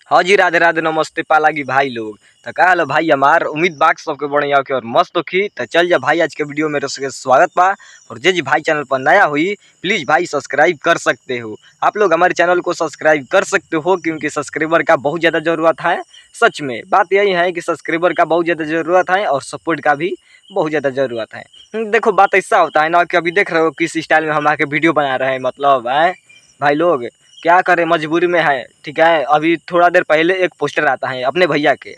हाँ जी, राधे राधे नमस्ते पालागी भाई लोग। तो का हाल भाई हमार उम्मीद बाग सबके बढ़िया के और मस्त होखी। तो चल जा भाई आज के वीडियो में रस के स्वागत बा। और जे जी भाई चैनल पर नया हुई प्लीज भाई सब्सक्राइब कर सकते हो। आप लोग हमारे चैनल को सब्सक्राइब कर सकते हो क्योंकि सब्सक्राइबर का बहुत ज़्यादा ज़रूरत है। सच में बात यही है कि सब्सक्राइबर का बहुत ज़्यादा ज़रूरत है और सपोर्ट का भी बहुत ज़्यादा ज़रूरत है। देखो बात ऐसा होता है ना कि अभी देख रहे हो किस स्टाइल में हम आके वीडियो बना रहे हैं, मतलब है भाई लोग क्या करें, मजबूरी में है। ठीक है, अभी थोड़ा देर पहले एक पोस्टर आता है अपने भैया के।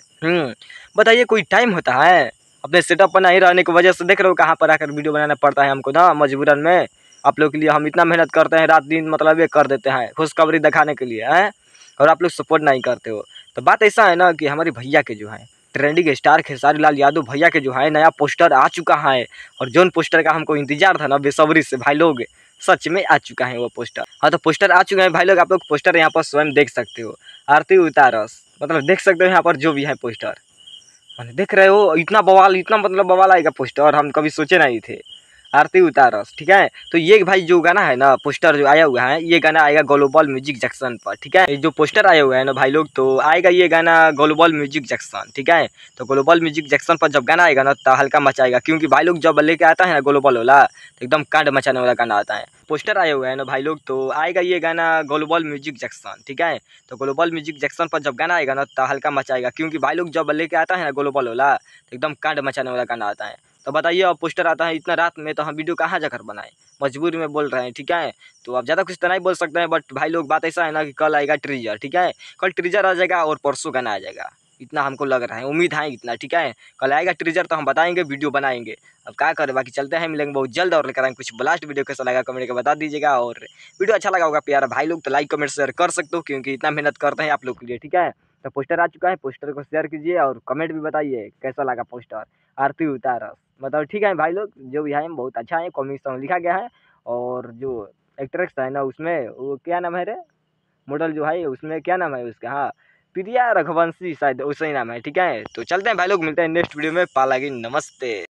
बताइए कोई टाइम होता है, अपने सेटअप पर नहीं रहने की वजह से देख रहे हो कहाँ पर आकर वीडियो बनाना पड़ता है हमको ना, मजबूरन में। आप लोग के लिए हम इतना मेहनत करते हैं, रात दिन मतलब ये कर देते हैं खुशखबरी दिखाने के लिए हैं, और आप लोग सपोर्ट नहीं करते हो। तो बात ऐसा है ना कि हमारे भैया के जो है ट्रेंडिंग स्टार खेसारी लाल यादव भैया के जो है नया पोस्टर आ चुका है। और जोन पोस्टर का हमको इंतजार था ना बेसब्री से भाई लोग, सच में आ चुका है वो पोस्टर। हाँ तो पोस्टर आ चुके हैं भाई लोग, आप लोग पोस्टर यहाँ पर स्वयं देख सकते हो। आरती उतारस मतलब देख सकते हो यहाँ पर जो भी है पोस्टर, मैंने देख रहे हो इतना बवाल, इतना मतलब बवाल आएगा पोस्टर हम कभी सोचे नहीं थे। आरती उतारस ठीक है। तो ये भाई जो गाना है ना पोस्टर जो आया हुआ है, ये गाना आएगा ग्लोबल म्यूजिक जंक्शन पर। ठीक है, ये जो पोस्टर आया हुआ है ना भाई लोग, तो आएगा ये गाना ग्लोबल म्यूजिक जंक्शन। ठीक है, तो ग्लोबल म्यूजिक जंक्शन पर जब गाना आएगा ना तो हल्का मचाएगा, क्योंकि भाई लोग जब लेके आता है ना ग्लोबल वाला तो एकदम कांड मचाने वाला गाना आता है। पोस्टर आया हुआ है ना भाई लोग, तो आएगा ये गाना ग्लोबल म्यूजिक जंक्शन। ठीक है, तो ग्लोबल म्यूजिक जंक्शन पर जब गाना आएगा ना तो हल्का मचाएगा, क्योंकि भाई लोग जब लेके आता है ना ग्लोबल वाला तो एकदम कांड मचाने वाला गाना आता है। तो बताइए अब पोस्टर आता है इतना रात में तो हम वीडियो कहाँ जाकर बनाएं, मजबूरी में बोल रहे हैं। ठीक है, तो आप ज़्यादा कुछ तो नहीं बोल सकते हैं, बट भाई लोग बात ऐसा है ना कि कल आएगा ट्रीजर। ठीक है, कल ट्रीजर आ जाएगा और परसों गाना आ जाएगा, इतना हमको लग रहा है, उम्मीद है इतना। ठीक है, कल आएगा ट्रीजर तो हम बताएंगे, वीडियो बनाएंगे। अब क्या करें, बाकी चलते हैं, मिलेंगे बहुत जल्द और लेकर आएंगे कुछ ब्लास्ट वीडियो। कैसा लगा कमेंट के बता दीजिएगा, और वीडियो अच्छा लगा होगा प्यारा भाई लोग तो लाइक कमेंट शेयर कर सकते हो, क्योंकि इतना मेहनत करते हैं आप लोग के लिए। ठीक है, तो पोस्टर आ चुका है, पोस्टर को शेयर कीजिए और कमेंट भी बताइए कैसा लगा पोस्टर। आरती उतारस मतलब ठीक है भाई लोग, जो भी है बहुत अच्छा है, कॉमिक सॉन्ग लिखा गया है। और जो एक्ट्रेस है ना उसमें वो क्या नाम है रे, मॉडल जो है उसमें क्या नाम है उसका, हाँ प्रिया रघुवंशी शायद, उसे ही नाम है। ठीक है, तो चलते हैं भाई लोग, मिलते हैं नेक्स्ट वीडियो में। पालागी नमस्ते।